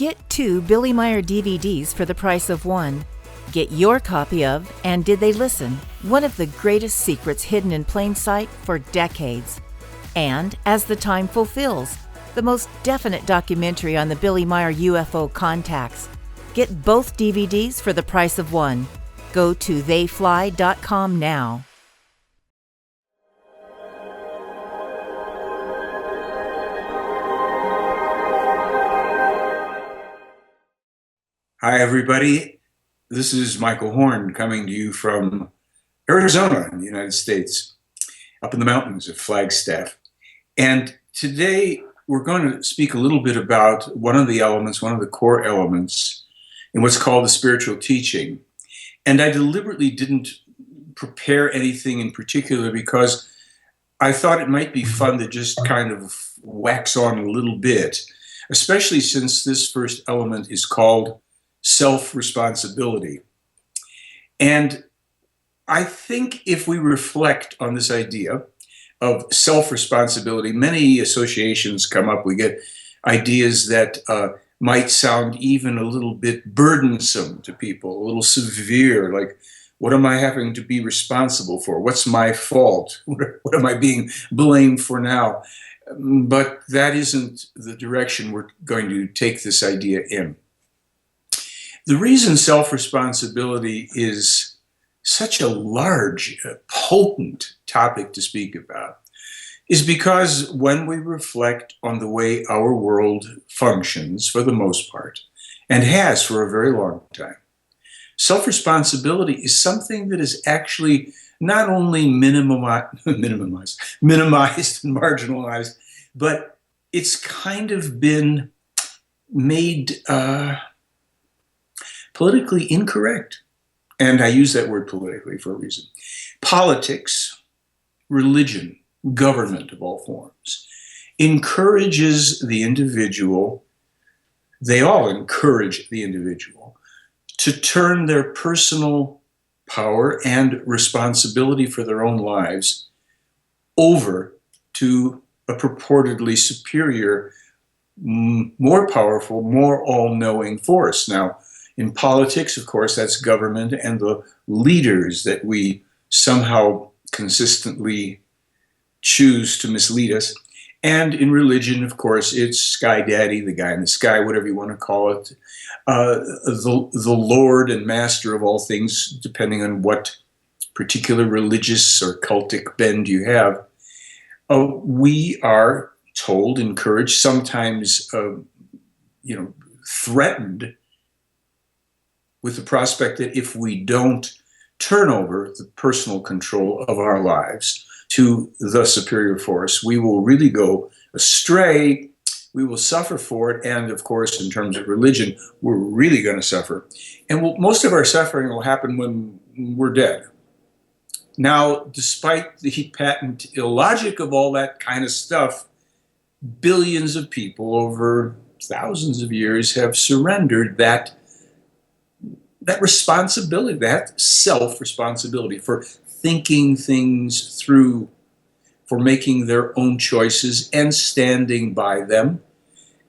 Get 2 Billy Meier DVDs for the price of 1. Get your copy of And Did They Listen? One of the greatest secrets hidden in plain sight for decades. And As the Time Fulfills, the most definite documentary on the Billy Meier UFO contacts. Get both DVDs for the price of 1. Go to theyfly.com now. Hi, everybody. This is Michael Horn coming to you from Arizona in the United States, up in the mountains of Flagstaff. And today we're going to speak a little bit about one of the core elements in what's called the spiritual teaching. And I deliberately didn't prepare anything in particular because I thought it might be fun to just kind of wax on a little bit, especially since this first element is called self-responsibility. And I think if we reflect on this idea of self-responsibility, many associations come up. We get ideas that might sound even a little bit burdensome to people, a little severe, like, what am I having to be responsible for? What's my fault? What am I being blamed for now? But that isn't the direction we're going to take this idea in. The reason self-responsibility is such a large, potent topic to speak about is because when we reflect on the way our world functions, for the most part, and has for a very long time, self-responsibility is something that is actually not only minimized and marginalized, but it's kind of been made politically incorrect. And I use that word politically for a reason. Politics, religion, government of all forms, encourages the individual, they all encourage the individual to turn their personal power and responsibility for their own lives over to a purportedly superior, more powerful, more all-knowing force. Now, in politics, of course, that's government and the leaders that we somehow consistently choose to mislead us. And in religion, of course, it's Sky Daddy, the guy in the sky, whatever you want to call it, the Lord and Master of all things, depending on what particular religious or cultic bend you have. We are told, encouraged, sometimes threatened with the prospect that if we don't turn over the personal control of our lives to the superior force, we will really go astray, we will suffer for it, and of course, in terms of religion, we're really going to suffer. And most of our suffering will happen when we're dead. Now, despite the patent illogic of all that kind of stuff, billions of people over thousands of years have surrendered that responsibility, that self-responsibility for thinking things through, for making their own choices and standing by them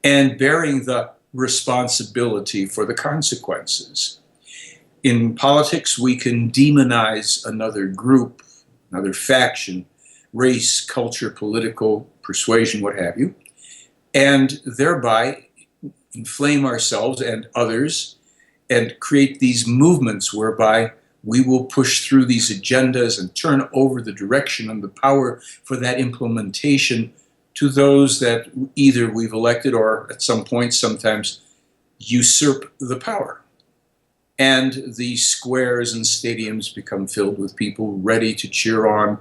and bearing the responsibility for the consequences. In politics, we can demonize another group, another faction, race, culture, political persuasion, what have you, and thereby inflame ourselves and others and create these movements whereby we will push through these agendas and turn over the direction and the power for that implementation to those that either we've elected or at some point sometimes usurp the power. And the squares and stadiums become filled with people ready to cheer on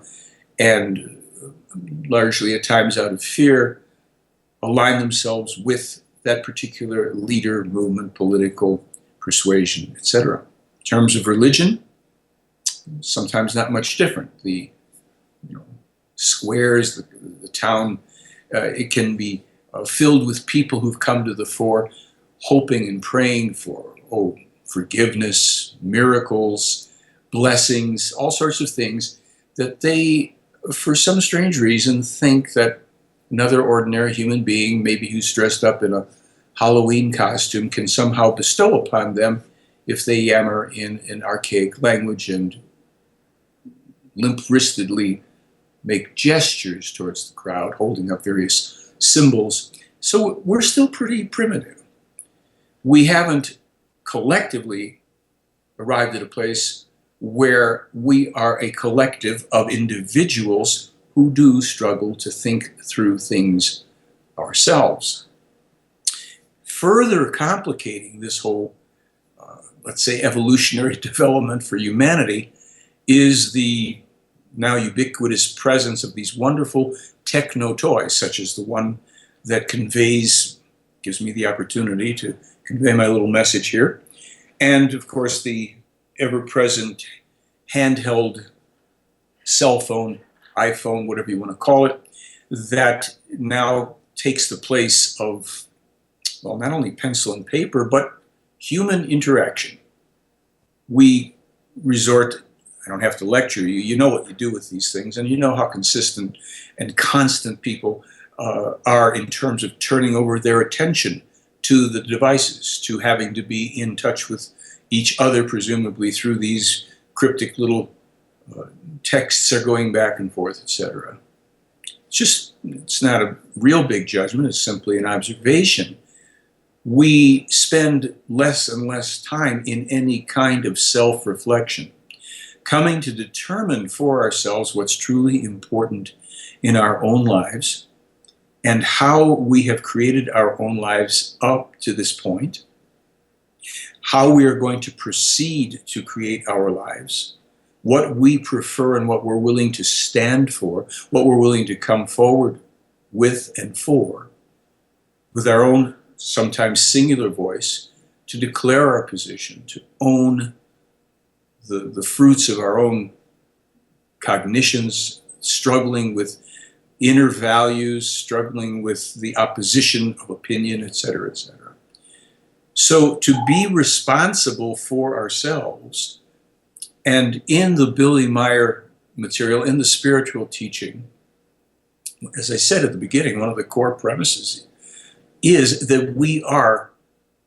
and largely at times out of fear align themselves with that particular leader, movement, political persuasion, etc. In terms of religion, sometimes not much different. The squares, the town, it can be filled with people who've come to the fore, hoping and praying for forgiveness, miracles, blessings, all sorts of things that they, for some strange reason, think that another ordinary human being, maybe who's dressed up in a Halloween costume can somehow bestow upon them if they yammer in an archaic language and limp-wristedly make gestures towards the crowd, holding up various symbols. So we're still pretty primitive. We haven't collectively arrived at a place where we are a collective of individuals who do struggle to think through things ourselves. Further complicating this whole, let's say, evolutionary development for humanity is the now ubiquitous presence of these wonderful techno toys, such as the one that gives me the opportunity to convey my little message here. And of course, the ever-present handheld cell phone, iPhone, whatever you want to call it, that now takes the place of, well, not only pencil and paper, but human interaction. We resort, I don't have to lecture you, you know what you do with these things, and you know how consistent and constant people are in terms of turning over their attention to the devices, to having to be in touch with each other, presumably through these cryptic little texts are going back and forth, etc. It's not a real big judgment, it's simply an observation. We spend less and less time in any kind of self-reflection, coming to determine for ourselves what's truly important in our own lives and how we have created our own lives up to this point, how we are going to proceed to create our lives, what we prefer and what we're willing to stand for, what we're willing to come forward with and for, with our own sometimes singular voice, to declare our position, to own the fruits of our own cognitions, struggling with inner values, struggling with the opposition of opinion, etc., etc. So to be responsible for ourselves, and in the Billy Meier material, in the spiritual teaching, as I said at the beginning, one of the core premises is that we are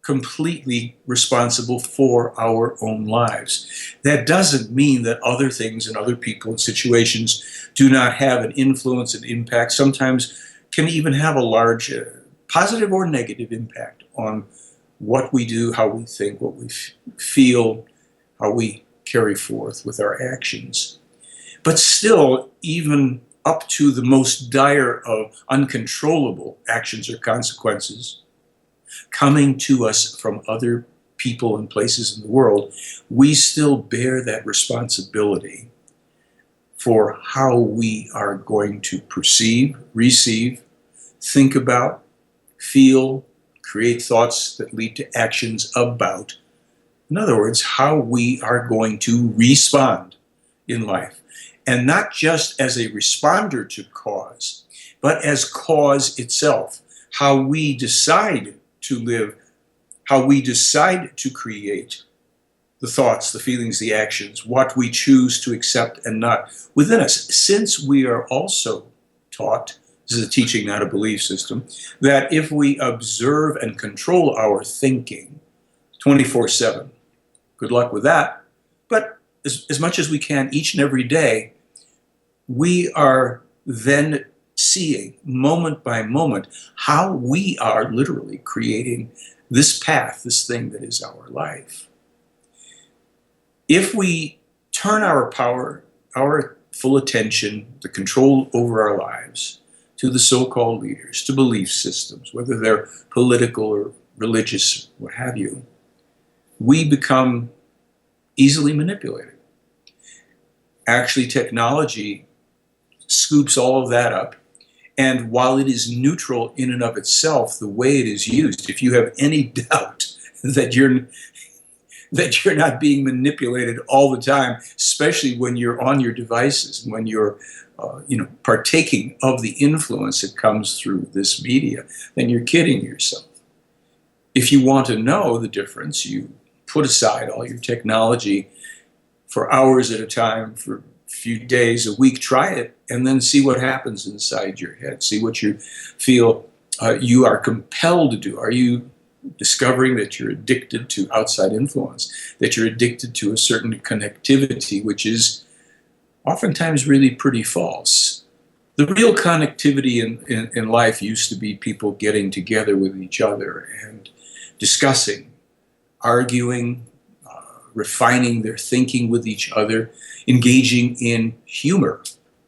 completely responsible for our own lives. That doesn't mean that other things and other people and situations do not have an influence and impact, sometimes can even have a large positive or negative impact on what we do, how we think, what we feel, how we carry forth with our actions. But still, even up to the most dire of uncontrollable actions or consequences coming to us from other people and places in the world, we still bear that responsibility for how we are going to perceive, receive, think about, feel, create thoughts that lead to actions about. In other words, how we are going to respond in life. And not just as a responder to cause, but as cause itself. How we decide to live, how we decide to create the thoughts, the feelings, the actions, what we choose to accept and not within us. Since we are also taught, this is a teaching, not a belief system, that if we observe and control our thinking 24/7, good luck with that, but as much as we can each and every day, we are then seeing moment by moment how we are literally creating this path, this thing that is our life. If we turn our power, our full attention, the control over our lives, to the so-called leaders, to belief systems, whether they're political or religious, what have you, we become easily manipulated. Actually, technology scoops all of that up, and while it is neutral in and of itself, the way it is used, if you have any doubt that you're not being manipulated all the time, especially when you're on your devices, when you're partaking of the influence that comes through this media, then you're kidding yourself. If you want to know the difference, you put aside all your technology for hours at a time, for a few days, a week, try it, and then see what happens inside your head. See what you feel you are compelled to do. Are you discovering that you're addicted to outside influence, that you're addicted to a certain connectivity, which is oftentimes really pretty false. The real connectivity in life used to be people getting together with each other and discussing, arguing, refining their thinking with each other, engaging in humor,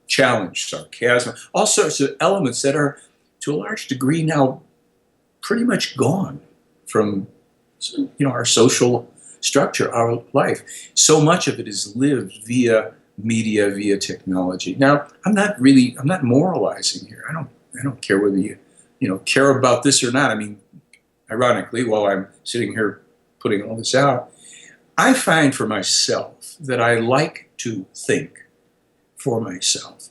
challenge, sarcasm, all sorts of elements that are, to a large degree now, pretty much gone from our social structure, our life. So much of it is lived via media, via technology. Now, I'm not moralizing here. I don't care whether you care about this or not. I mean, ironically, while I'm sitting here putting all this out, I find for myself that I like to think for myself.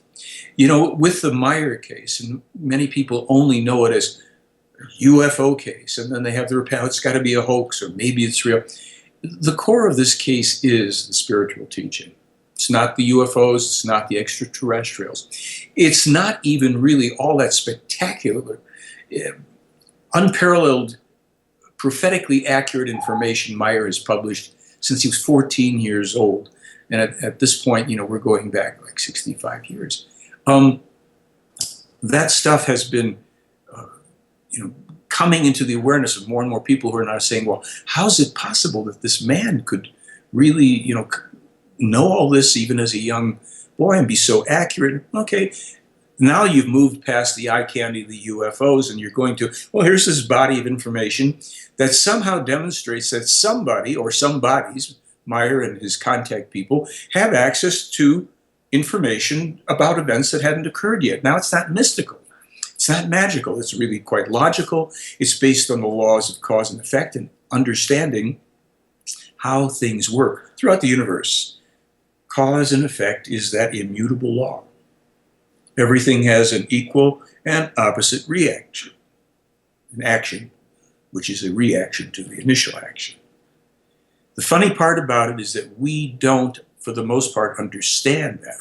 With the Meier case, and many people only know it as a UFO case, and then they have it's got to be a hoax, or maybe it's real. The core of this case is the spiritual teaching. It's not the UFOs, it's not the extraterrestrials. It's not even really all that spectacular, unparalleled, prophetically accurate information Meier has published since he was 14 years old. And at this point, we're going back like 65 years. That stuff has been, coming into the awareness of more and more people who are now saying, well, how is it possible that this man could really, know all this even as a young boy and be so accurate? Okay, now you've moved past the eye candy of the UFOs, and you're going to, well, here's this body of information that somehow demonstrates that somebody or some bodies, Meier and his contact people, have access to information about events that hadn't occurred yet. Now, it's not mystical. It's not magical. It's really quite logical. It's based on the laws of cause and effect and understanding how things work throughout the universe. Cause and effect is that immutable law. Everything has an equal and opposite reaction. An action, which is a reaction to the initial action. The funny part about it is that we don't, for the most part, understand that.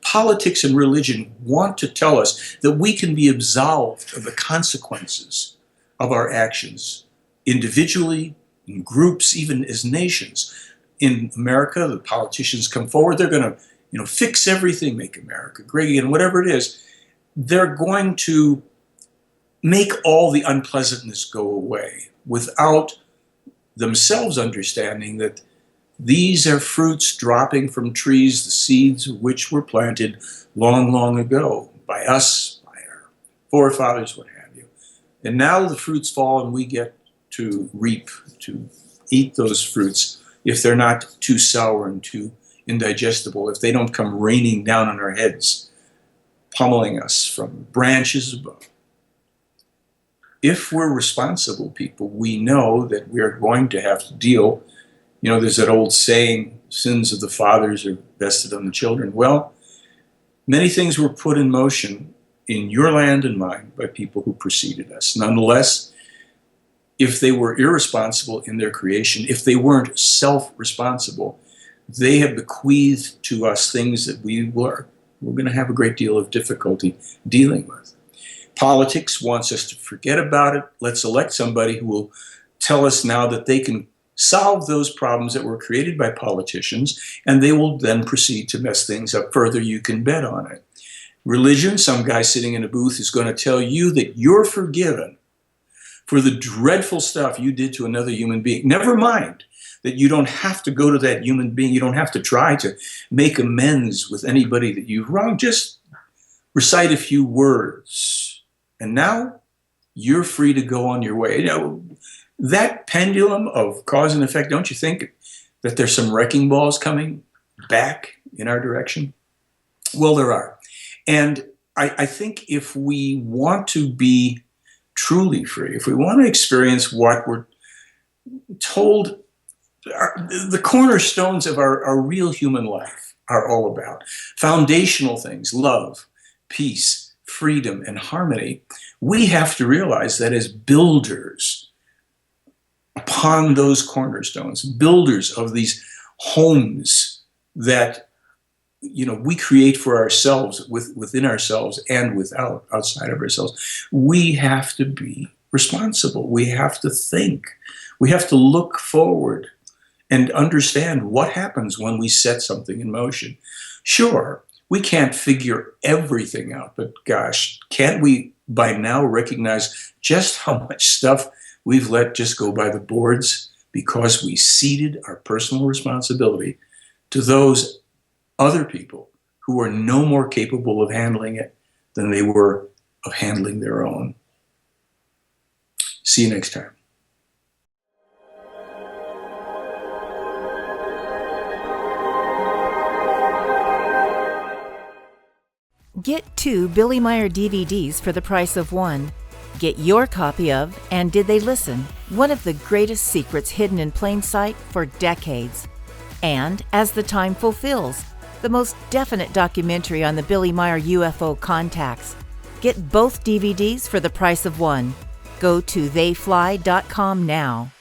Politics and religion want to tell us that we can be absolved of the consequences of our actions, individually, in groups, even as nations. In America, the politicians come forward, they're going to fix everything, make America great again, whatever it is. They're going to make all the unpleasantness go away without themselves understanding that these are fruits dropping from trees, the seeds of which were planted long, long ago by us, by our forefathers, what have you. And now the fruits fall and we get to reap, to eat those fruits if they're not too sour and too indigestible, if they don't come raining down on our heads, pummeling us from branches above. If we're responsible people, we know that we're going to have to deal. There's that old saying, sins of the fathers are vested on the children. Well, many things were put in motion in your land and mine by people who preceded us. Nonetheless, if they were irresponsible in their creation, if they weren't self-responsible, they have bequeathed to us things that we're going to have a great deal of difficulty dealing with. Politics wants us to forget about it. Let's elect somebody who will tell us now that they can solve those problems that were created by politicians, and they will then proceed to mess things up further. You can bet on it. Religion, some guy sitting in a booth is going to tell you that you're forgiven for the dreadful stuff you did to another human being. Never mind that you don't have to go to that human being. You don't have to try to make amends with anybody that you've wronged. Just recite a few words, and now you're free to go on your way. That pendulum of cause and effect, don't you think that there's some wrecking balls coming back in our direction? Well, there are. And I think if we want to be truly free, if we want to experience what we're told the cornerstones of our real human life are all about, foundational things, love, peace, freedom, and harmony, we have to realize that as builders upon those cornerstones, builders of these homes that we create for ourselves, within ourselves and outside of ourselves, we have to be responsible. We have to think. We have to look forward and understand what happens when we set something in motion. Sure, we can't figure everything out, but gosh, can't we by now recognize just how much stuff we've let just go by the boards because we ceded our personal responsibility to those other people who are no more capable of handling it than they were of handling their own. See you next time. Get 2 Billy Meier DVDs for the price of 1. Get your copy of And Did They Listen? One of the greatest secrets hidden in plain sight for decades. And As the Time Fulfills, the most definite documentary on the Billy Meier UFO contacts. Get both DVDs for the price of 1. Go to theyfly.com now.